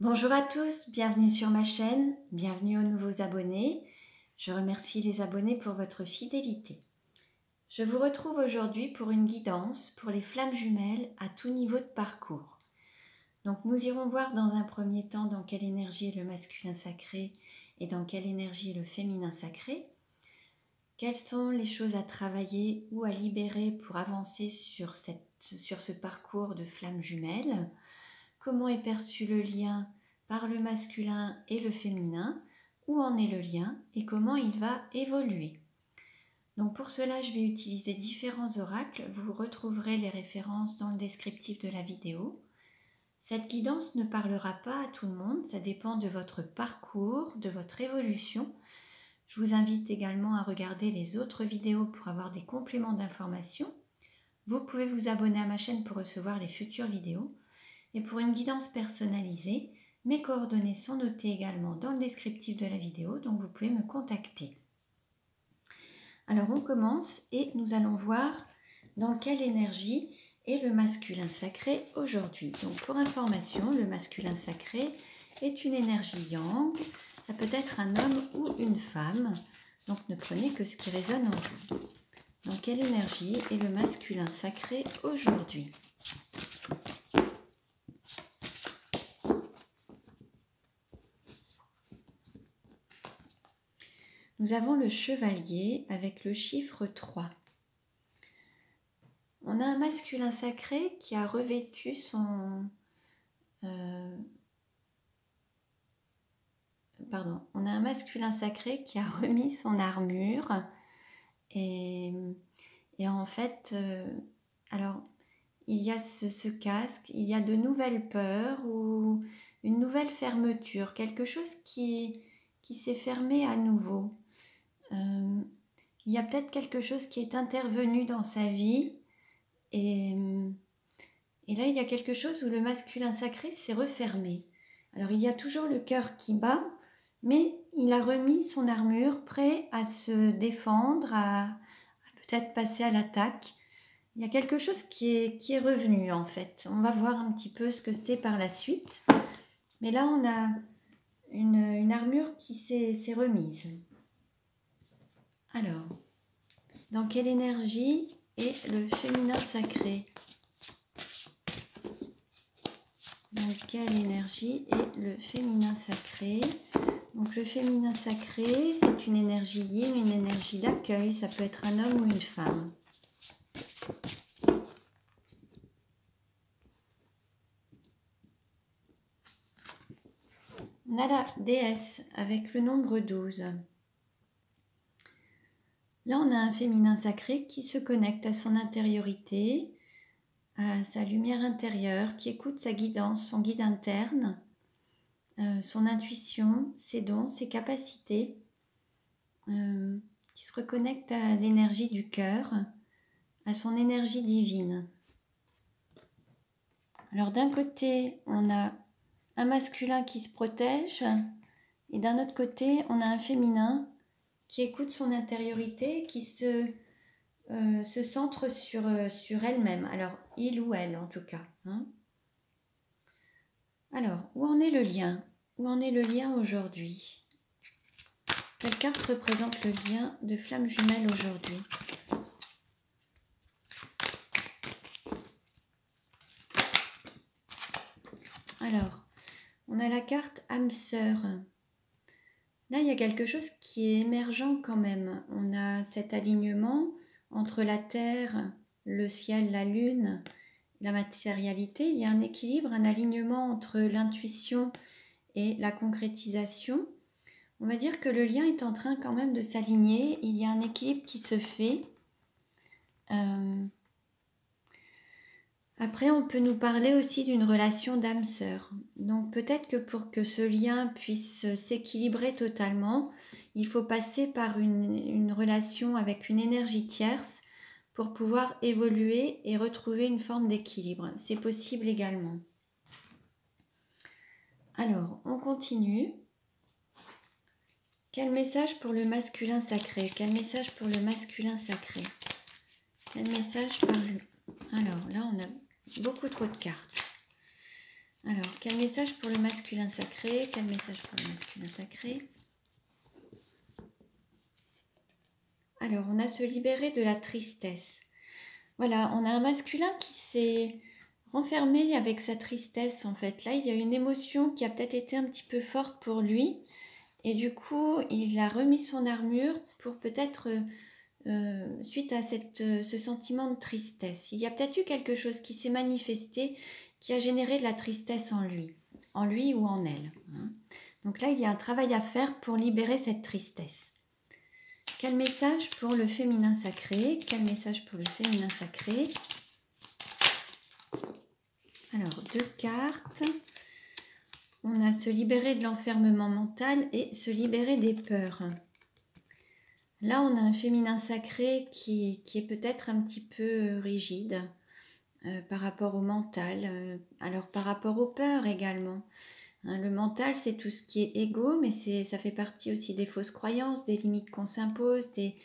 Bonjour à tous, bienvenue sur ma chaîne, bienvenue aux nouveaux abonnés. Je remercie les abonnés pour votre fidélité. Je vous retrouve aujourd'hui pour une guidance pour les flammes jumelles à tout niveau de parcours. Donc nous irons voir dans un premier temps dans quelle énergie est le masculin sacré et dans quelle énergie est le féminin sacré. Quelles sont les choses à travailler ou à libérer pour avancer sur ce parcours de flammes jumelles. Comment est perçu le lien par le masculin et le féminin, où en est le lien et comment il va évoluer. Donc pour cela, je vais utiliser différents oracles. Vous retrouverez les références dans le descriptif de la vidéo. Cette guidance ne parlera pas à tout le monde, ça dépend de votre parcours, de votre évolution. Je vous invite également à regarder les autres vidéos pour avoir des compléments d'information. Vous pouvez vous abonner à ma chaîne pour recevoir les futures vidéos. Et pour une guidance personnalisée, mes coordonnées sont notées également dans le descriptif de la vidéo, donc vous pouvez me contacter. Alors on commence et nous allons voir dans quelle énergie est le masculin sacré aujourd'hui. Donc pour information, le masculin sacré est une énergie yang, ça peut être un homme ou une femme, donc ne prenez que ce qui résonne en vous. Dans quelle énergie est le masculin sacré aujourd'hui ? Nous avons le chevalier avec le chiffre 3. On a un masculin sacré qui a revêtu on a un masculin sacré qui a remis son armure et en fait, alors il y a ce casque, il y a de nouvelles peurs ou une nouvelle fermeture, quelque chose qui s'est fermé à nouveau. Il y a peut-être quelque chose qui est intervenu dans sa vie et là il y a quelque chose où le masculin sacré s'est refermé. Alors il y a toujours le cœur qui bat, mais il a remis son armure prêt à se défendre, à peut-être passer à l'attaque. Il y a quelque chose qui est revenu en fait. On va voir un petit peu ce que c'est par la suite. Mais là on a une armure qui s'est remise. Alors, dans quelle énergie est le féminin sacré ? Dans quelle énergie est le féminin sacré ? Donc le féminin sacré, c'est une énergie yin, une énergie d'accueil. Ça peut être un homme ou une femme. On a la déesse avec le nombre 12. Là, on a un féminin sacré qui se connecte à son intériorité, à sa lumière intérieure, qui écoute sa guidance, son guide interne, son intuition, ses dons, ses capacités, qui se reconnecte à l'énergie du cœur, à son énergie divine. Alors d'un côté, on a un masculin qui se protège et d'un autre côté, on a un féminin qui écoute son intériorité, qui se centre sur elle-même. Alors, il ou elle en tout cas. Hein. Alors, où en est le lien ? Où en est le lien aujourd'hui ? Quelle carte représente le lien de flammes jumelles aujourd'hui ? Alors, on a la carte âme sœur. Là, il y a quelque chose qui est émergent quand même. On a cet alignement entre la terre, le ciel, la lune, la matérialité. Il y a un équilibre, un alignement entre l'intuition et la concrétisation. On va dire que le lien est en train quand même de s'aligner. Il y a un équilibre qui se fait. Après, on peut nous parler aussi d'une relation d'âme-sœur. Donc peut-être que pour que ce lien puisse s'équilibrer totalement, il faut passer par une relation avec une énergie tierce pour pouvoir évoluer et retrouver une forme d'équilibre. C'est possible également. Alors, on continue. Quel message pour le masculin sacré ? Quel message pour le masculin sacré ? Quel message par le... Alors là, on a beaucoup trop de cartes. Alors, quel message pour le masculin sacré? Quel message pour le masculin sacré? Alors, on a se libérer de la tristesse. Voilà, on a un masculin qui s'est renfermé avec sa tristesse, en fait. Là, il y a une émotion qui a peut-être été un petit peu forte pour lui. Et du coup, il a remis son armure pour peut-être, suite à ce sentiment de tristesse. Il y a peut-être eu quelque chose qui s'est manifesté, qui a généré de la tristesse en lui ou en elle. Hein. Donc là, il y a un travail à faire pour libérer cette tristesse. Quel message pour le féminin sacré? Quel message pour le féminin sacré? Alors, 2 cartes. On a se libérer de l'enfermement mental et se libérer des peurs. Là, on a un féminin sacré qui est peut-être un petit peu rigide par rapport au mental, alors par rapport aux peurs également. Hein, le mental, c'est tout ce qui est égo, mais ça fait partie aussi des fausses croyances, des limites qu'on s'impose, des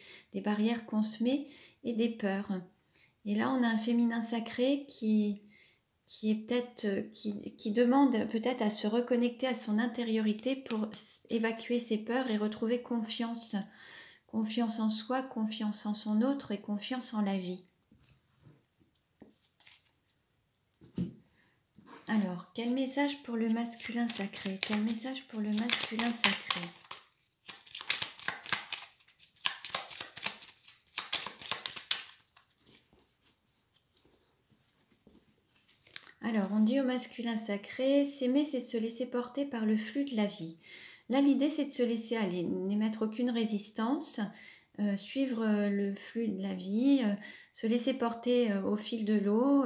barrières qu'on se met et des peurs. Et là, on a un féminin sacré qui est peut-être qui demande peut-être à se reconnecter à son intériorité pour évacuer ses peurs et retrouver confiance en soi, confiance en son autre et confiance en la vie. Alors, quel message pour le masculin sacré? Quel message pour le masculin sacré? Alors, on dit au masculin sacré, s'aimer, c'est se laisser porter par le flux de la vie. Là, l'idée, c'est de se laisser aller, n'émettre aucune résistance, suivre le flux de la vie, se laisser porter au fil de l'eau,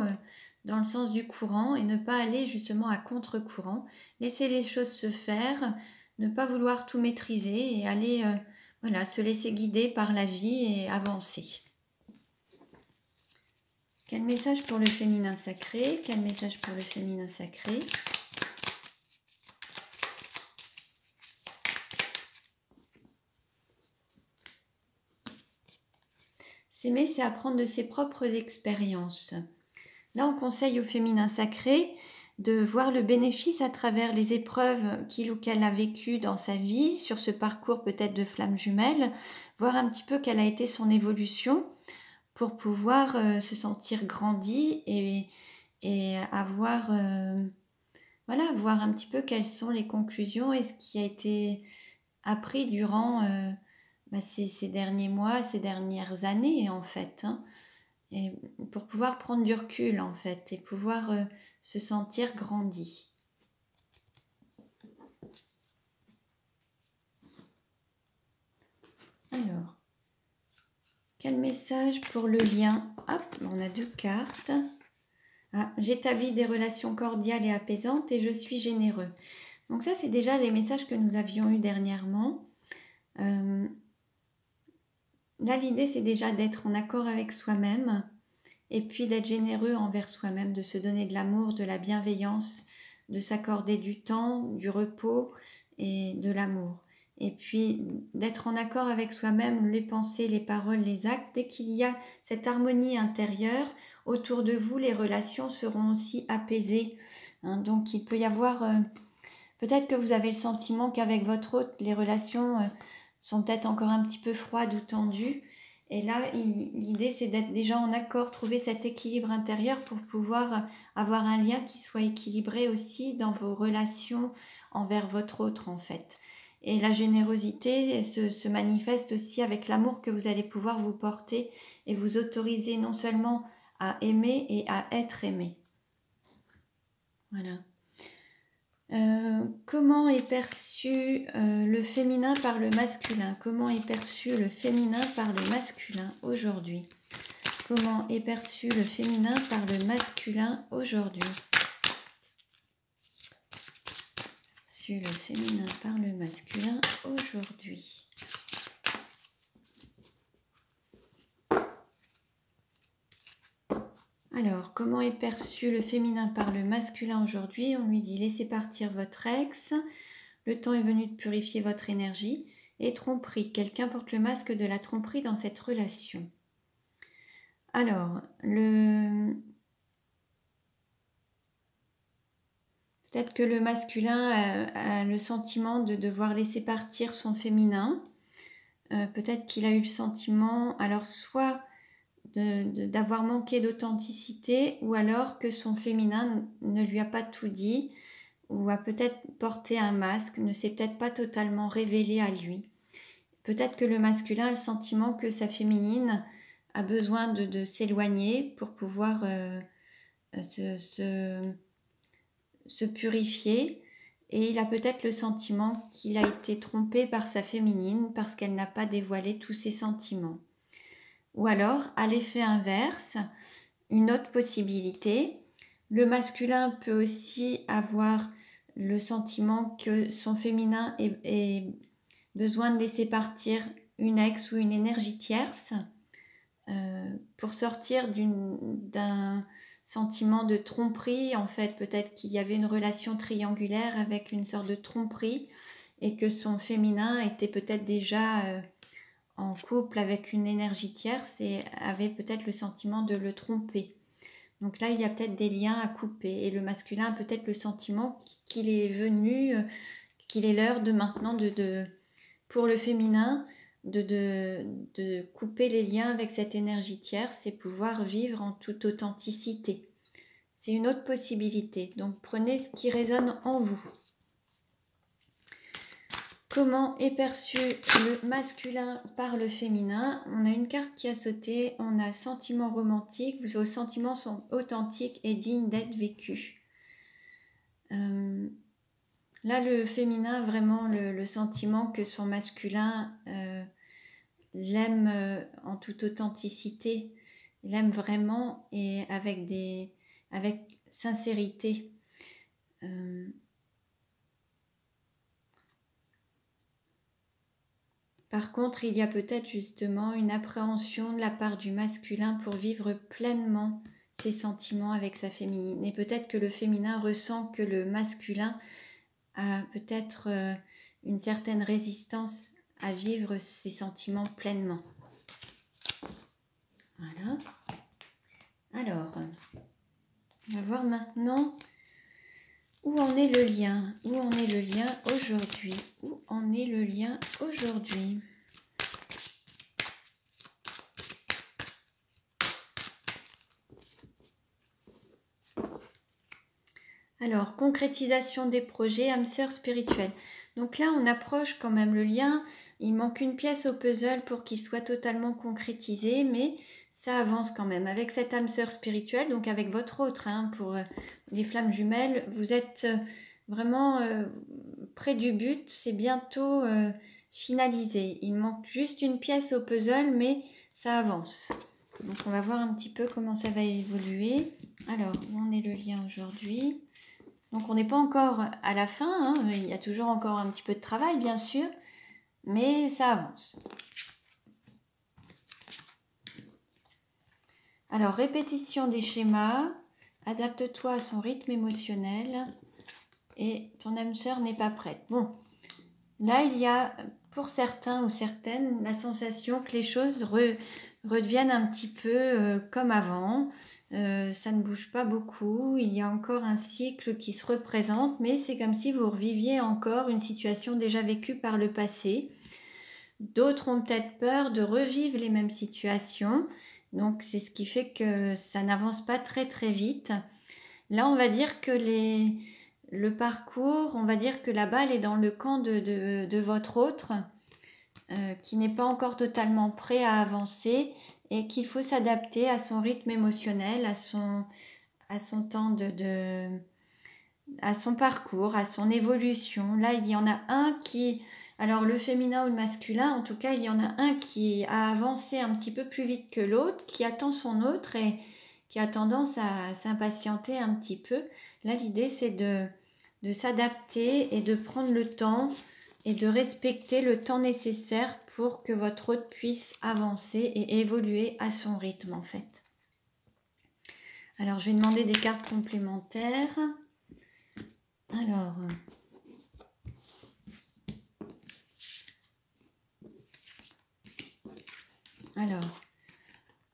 dans le sens du courant, et ne pas aller justement à contre-courant. Laisser les choses se faire, ne pas vouloir tout maîtriser et aller voilà, se laisser guider par la vie et avancer. Quel message pour le féminin sacré? Quel message pour le féminin sacré? S'aimer, c'est apprendre de ses propres expériences. Là, on conseille au féminin sacré de voir le bénéfice à travers les épreuves qu'il ou qu'elle a vécues dans sa vie, sur ce parcours peut-être de flamme jumelle, voir un petit peu quelle a été son évolution pour pouvoir se sentir grandi et avoir, voilà, voir un petit peu quelles sont les conclusions et ce qui a été appris durant ces derniers mois, ces dernières années en fait. Hein. Et pour pouvoir prendre du recul en fait et pouvoir se sentir grandi. Alors, quel message pour le lien? Hop, on a 2 cartes. Ah, j'établis des relations cordiales et apaisantes et je suis généreux. Donc ça, c'est déjà des messages que nous avions eus dernièrement. Là, l'idée, c'est déjà d'être en accord avec soi-même et puis d'être généreux envers soi-même, de se donner de l'amour, de la bienveillance, de s'accorder du temps, du repos et de l'amour. Et puis d'être en accord avec soi-même, les pensées, les paroles, les actes. Dès qu'il y a cette harmonie intérieure, autour de vous, les relations seront aussi apaisées. Hein, donc il peut y avoir... peut-être que vous avez le sentiment qu'avec votre hôte, les relations sont peut-être encore un petit peu froides ou tendues. Et là, l'idée, c'est d'être déjà en accord, trouver cet équilibre intérieur pour pouvoir avoir un lien qui soit équilibré aussi dans vos relations envers votre autre, en fait. Et la générosité se manifeste aussi avec l'amour que vous allez pouvoir vous porter et vous autoriser non seulement à aimer et à être aimé. Voilà. Comment est perçu le féminin par le masculin? Comment est perçu le féminin par le masculin aujourd'hui? Comment est perçu le féminin par le masculin aujourd'hui? Perçu le féminin par le masculin aujourd'hui. Alors, comment est perçu le féminin par le masculin aujourd'hui? On lui dit laissez partir votre ex, le temps est venu de purifier votre énergie. Et tromperie, quelqu'un porte le masque de la tromperie dans cette relation. Alors, Peut-être que le masculin a le sentiment de devoir laisser partir son féminin. Peut-être qu'il a eu le sentiment, alors soit d'avoir manqué d'authenticité, ou alors que son féminin ne lui a pas tout dit, ou a peut-être porté un masque, ne s'est peut-être pas totalement révélé à lui. Peut-être que le masculin a le sentiment que sa féminine a besoin de s'éloigner pour pouvoir se purifier, et il a peut-être le sentiment qu'il a été trompé par sa féminine parce qu'elle n'a pas dévoilé tous ses sentiments. Ou alors, à l'effet inverse, une autre possibilité, le masculin peut aussi avoir le sentiment que son féminin ait besoin de laisser partir une ex ou une énergie tierce pour sortir d'un sentiment de tromperie. En fait, peut-être qu'il y avait une relation triangulaire avec une sorte de tromperie et que son féminin était peut-être déjà en couple avec une énergie tierce et avait peut-être le sentiment de le tromper. Donc là, il y a peut-être des liens à couper et le masculin a peut-être le sentiment qu'il est venu, qu'il est l'heure de maintenant pour le féminin de couper les liens avec cette énergie tierce et pouvoir vivre en toute authenticité. C'est une autre possibilité. Donc prenez ce qui résonne en vous. Comment est perçu le masculin par le féminin? On a une carte qui a sauté, on a sentiment romantique, vos sentiments sont authentiques et dignes d'être vécus. Là, le féminin a vraiment le sentiment que son masculin l'aime en toute authenticité, l'aime vraiment et avec sincérité. Par contre, il y a peut-être justement une appréhension de la part du masculin pour vivre pleinement ses sentiments avec sa féminine. Et peut-être que le féminin ressent que le masculin a peut-être une certaine résistance à vivre ses sentiments pleinement. Voilà. Alors, on va voir maintenant où en est le lien. Où en est le lien aujourd'hui? Où en est le lien aujourd'hui? Alors, concrétisation des projets, âme sœur spirituelle. Donc là, on approche quand même le lien. Il manque une pièce au puzzle pour qu'il soit totalement concrétisé, mais ça avance quand même. Avec cette âme sœur spirituelle, donc avec votre autre, pour les flammes jumelles, vous êtes vraiment près du but. C'est bientôt finalisé. Il manque juste une pièce au puzzle, mais ça avance. Donc on va voir un petit peu comment ça va évoluer. Alors, où en est le lien aujourd'hui ? Donc on n'est pas encore à la fin, il y a toujours encore un petit peu de travail bien sûr, mais ça avance. Alors répétition des schémas, adapte-toi à son rythme émotionnel et ton âme sœur n'est pas prête. Bon, là il y a pour certains ou certaines la sensation que les choses redeviennent un petit peu comme avant. Ça ne bouge pas beaucoup, il y a encore un cycle qui se représente, mais c'est comme si vous reviviez encore une situation déjà vécue par le passé. D'autres ont peut-être peur de revivre les mêmes situations, donc c'est ce qui fait que ça n'avance pas très très vite. Là, on va dire que le parcours, on va dire que la balle est dans le camp de votre autre, qui n'est pas encore totalement prêt à avancer et qu'il faut s'adapter à son rythme émotionnel, à son temps à son parcours, à son évolution. Là, il y en a un qui, alors le féminin ou le masculin, en tout cas, il y en a un qui a avancé un petit peu plus vite que l'autre, qui attend son autre et qui a tendance à s'impatienter un petit peu. Là, l'idée, c'est de s'adapter et de prendre le temps et de respecter le temps nécessaire pour que votre hôte puisse avancer et évoluer à son rythme en fait. Alors je vais demander des cartes complémentaires. Alors,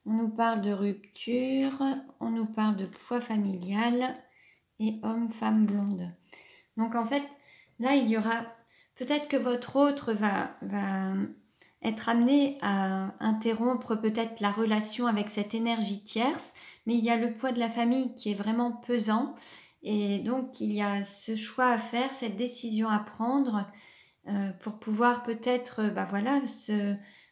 on nous parle de rupture, on nous parle de poids familial et homme-femme blonde. Donc en fait, là, il y aura peut-être que votre autre va être amené à interrompre peut-être la relation avec cette énergie tierce, mais il y a le poids de la famille qui est vraiment pesant, et donc il y a ce choix à faire, cette décision à prendre pour pouvoir peut-être voilà,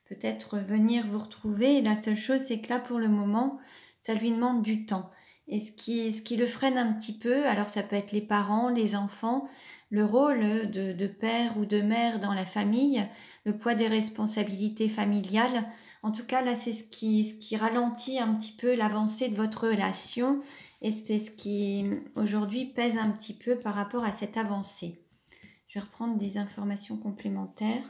peut-être venir vous retrouver. Et la seule chose, c'est que là, pour le moment, ça lui demande du temps. Et ce qui le freine un petit peu, alors ça peut être les parents, les enfants, le rôle de père ou de mère dans la famille, le poids des responsabilités familiales. En tout cas, là, c'est ce qui ralentit un petit peu l'avancée de votre relation, et c'est ce qui, aujourd'hui, pèse un petit peu par rapport à cette avancée. Je vais reprendre des informations complémentaires.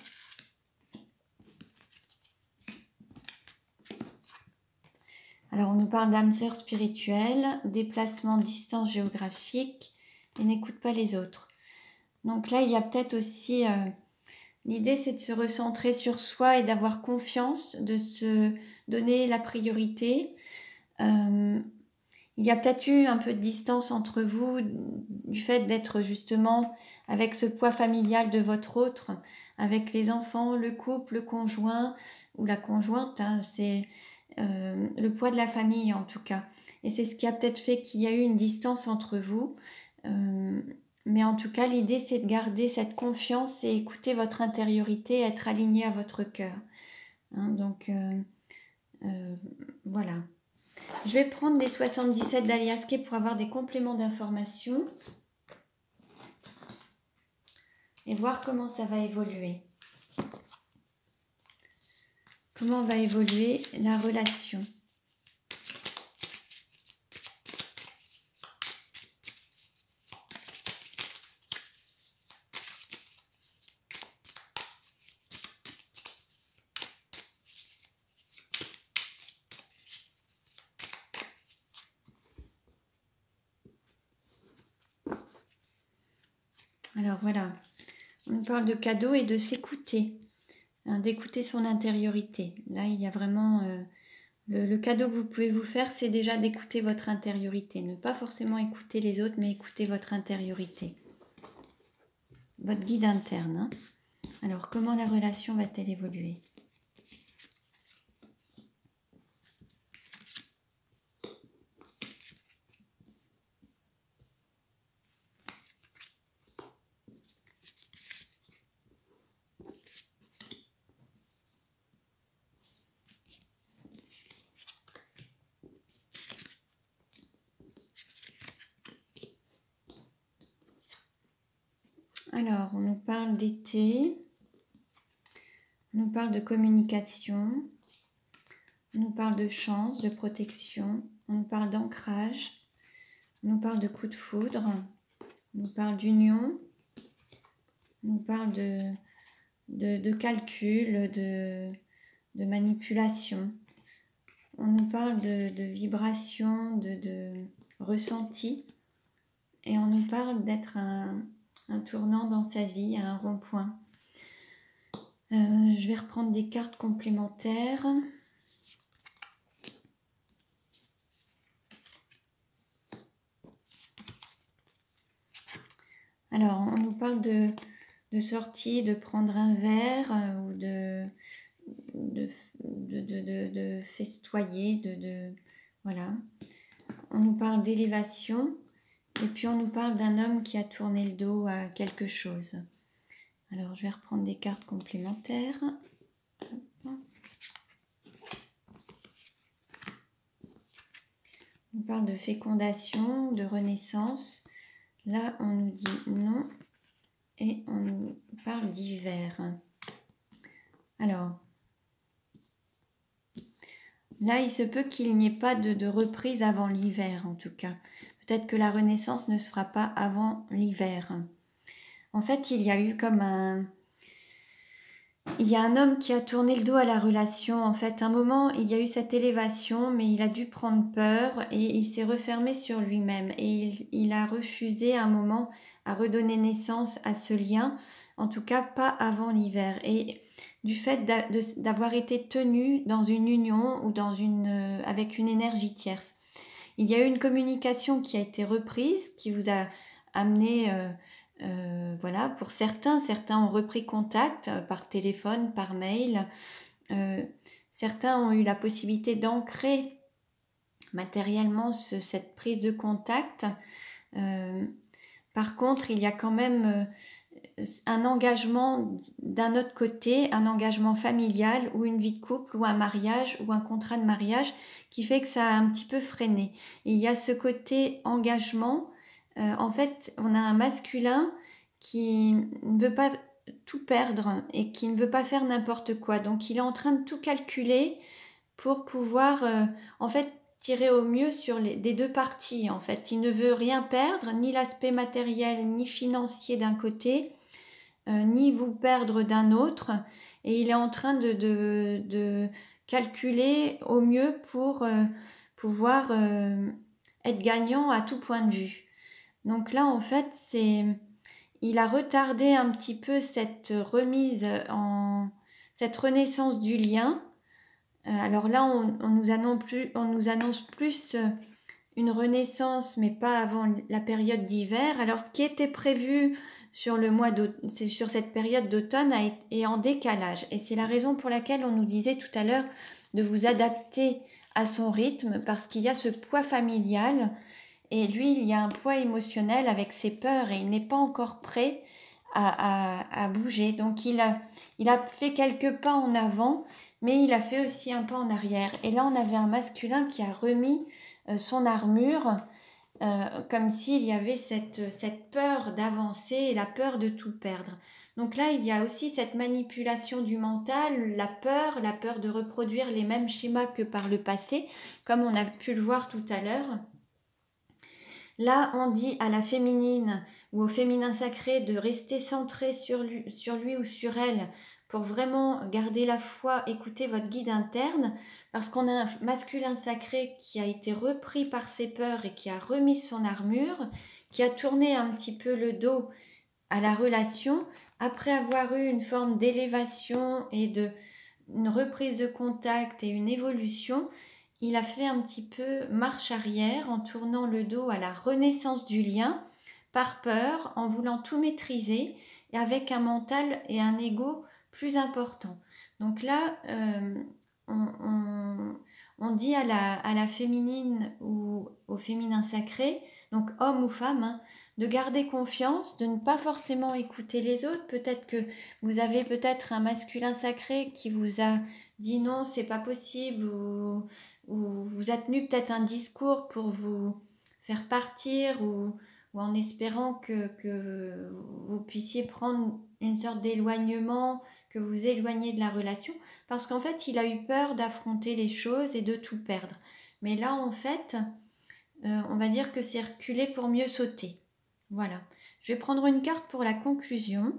Alors, on nous parle d'âme sœur spirituelle, déplacement, distance géographique, et n'écoute pas les autres. Donc là, il y a peut-être aussi... l'idée, c'est de se recentrer sur soi et d'avoir confiance, de se donner la priorité. Il y a peut-être eu un peu de distance entre vous du fait d'être justement avec ce poids familial de votre autre, avec les enfants, le couple, le conjoint ou la conjointe, hein, c'est le poids de la famille en tout cas. Et c'est ce qui a peut-être fait qu'il y a eu une distance entre vous. Mais en tout cas, l'idée, c'est de garder cette confiance et écouter votre intériorité, être aligné à votre cœur. Hein, donc, voilà. Je vais prendre les 77 d'Aliaské pour avoir des compléments d'information et voir comment ça va évoluer. Comment va évoluer la relation. Alors voilà, on parle de cadeaux et de s'écouter, hein, d'écouter son intériorité. Là, il y a vraiment... le cadeau que vous pouvez vous faire, c'est déjà d'écouter votre intériorité. Ne pas forcément écouter les autres, mais écouter votre intériorité. Votre guide interne. Hein. Alors, comment la relation va-t-elle évoluer ? Alors, on nous parle d'été, on nous parle de communication, on nous parle de chance, de protection, on nous parle d'ancrage, on nous parle de coup de foudre, on nous parle d'union, on nous parle de calcul, de manipulation, on nous parle de vibration, de ressenti, et on nous parle d'être un tournant dans sa vie, à un rond-point. Je vais reprendre des cartes complémentaires. Alors, on nous parle de sortie, de prendre un verre ou de festoyer, voilà. On nous parle d'élévation et puis on nous parle d'un homme qui a tourné le dos à quelque chose. Alors, je vais reprendre des cartes complémentaires. On parle de fécondation, de renaissance. Là, on nous dit non et on nous parle d'hiver. Alors, là, il se peut qu'il n'y ait pas de reprise avant l'hiver, en tout cas. Peut-être que la renaissance ne se fera pas avant l'hiver. En fait, il y a eu comme il y a un homme qui a tourné le dos à la relation. En fait, un moment, il y a eu cette élévation, mais il a dû prendre peur et il s'est refermé sur lui-même. Et il a refusé à un moment à redonner naissance à ce lien, en tout cas pas avant l'hiver. Et du fait d'avoir été tenu dans une union ou avec une énergie tierce. Il y a eu une communication qui a été reprise, qui vous a amené Voilà, pour certains ont repris contact par téléphone, par mail. Certains ont eu la possibilité d'ancrer matériellement cette prise de contact. Par contre, il y a quand même un engagement d'un autre côté, un engagement familial ou une vie de couple ou un mariage ou un contrat de mariage qui fait que ça a un petit peu freiné. Et il y a ce côté engagement. En fait, on a un masculin qui ne veut pas tout perdre et qui ne veut pas faire n'importe quoi. Donc, il est en train de tout calculer pour pouvoir, en fait, tirer au mieux sur des deux parties. En fait, il ne veut rien perdre, ni l'aspect matériel, ni financier d'un côté, ni vous perdre d'un autre. Et il est en train de calculer au mieux pour pouvoir être gagnant à tout point de vue. Donc là, en fait, il a retardé un petit peu cette cette renaissance du lien. Alors là, on nous annonce plus une renaissance, mais pas avant la période d'hiver. Alors, ce qui était prévu sur sur cette période d'automne est en décalage. Et c'est la raison pour laquelle on nous disait tout à l'heure de vous adapter à son rythme, parce qu'il y a ce poids familial. Et lui, il y a un poids émotionnel avec ses peurs et il n'est pas encore prêt à bouger. Donc, il a fait quelques pas en avant, mais il a fait aussi un pas en arrière. Et là, on avait un masculin qui a remis son armure, comme s'il y avait cette peur d'avancer et la peur de tout perdre. Donc là, il y a aussi cette manipulation du mental, la peur de reproduire les mêmes schémas que par le passé, comme on a pu le voir tout à l'heure. Là, on dit à la féminine ou au féminin sacré de rester centré sur lui ou sur elle pour vraiment garder la foi, écouter votre guide interne, parce qu'on a un masculin sacré qui a été repris par ses peurs et qui a remis son armure, qui a tourné un petit peu le dos à la relation, après avoir eu une forme d'élévation et une reprise de contact et une évolution. Il a fait un petit peu marche arrière en tournant le dos à la renaissance du lien, par peur, en voulant tout maîtriser et avec un mental et un ego plus important. Donc là, on dit à la féminine ou au féminin sacré, donc homme ou femme, hein, de garder confiance, de ne pas forcément écouter les autres. Peut-être que vous avez peut-être un masculin sacré qui vous a dit non, c'est pas possible, ou vous a tenu peut-être un discours pour vous faire partir, ou en espérant que vous puissiez prendre une sorte d'éloignement, que vous éloignez de la relation, parce qu'en fait, il a eu peur d'affronter les choses et de tout perdre. Mais là, en fait, on va dire que c'est reculer pour mieux sauter. Voilà. Je vais prendre une carte pour la conclusion.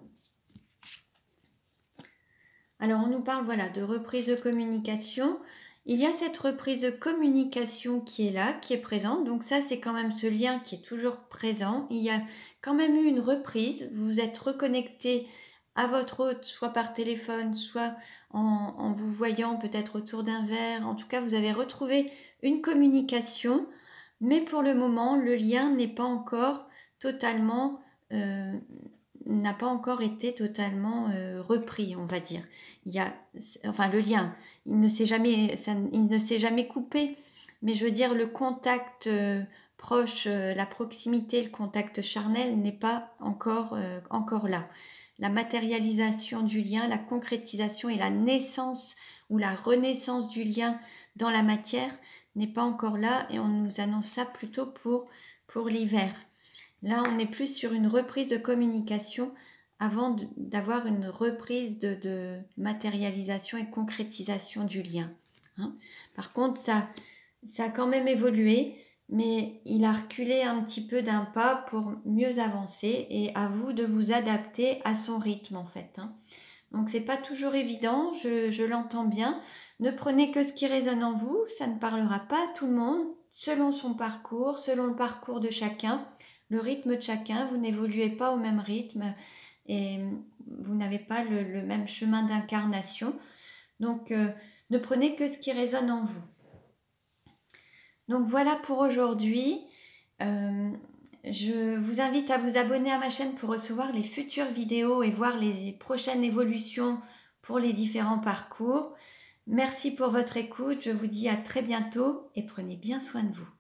Alors, on nous parle voilà, de reprise de communication. Il y a cette reprise de communication qui est là, qui est présente. Donc ça, c'est quand même ce lien qui est toujours présent. Il y a quand même eu une reprise. Vous êtes reconnecté à votre hôte, soit par téléphone, soit en vous voyant peut-être autour d'un verre. En tout cas, vous avez retrouvé une communication. Mais pour le moment, le lien n'est pas encore totalement... n'a pas encore été totalement repris, on va dire. Le lien, il ne s'est jamais coupé, mais je veux dire le contact proche, la proximité, le contact charnel n'est pas encore là. La matérialisation du lien, la concrétisation et la naissance ou la renaissance du lien dans la matière n'est pas encore là, et on nous annonce ça plutôt pour l'hiver. Là, on est plus sur une reprise de communication avant d'avoir une reprise de matérialisation et concrétisation du lien. Hein. Par contre, ça a quand même évolué, mais il a reculé un petit peu d'un pas pour mieux avancer, et à vous de vous adapter à son rythme en fait. Hein. Donc c'est pas toujours évident, je l'entends bien. Ne prenez que ce qui résonne en vous, ça ne parlera pas à tout le monde, selon son parcours, selon le parcours de chacun. Le rythme de chacun, vous n'évoluez pas au même rythme et vous n'avez pas le même chemin d'incarnation. Donc, ne prenez que ce qui résonne en vous. Donc, voilà pour aujourd'hui. Je vous invite à vous abonner à ma chaîne pour recevoir les futures vidéos et voir les prochaines évolutions pour les différents parcours. Merci pour votre écoute, je vous dis à très bientôt et prenez bien soin de vous.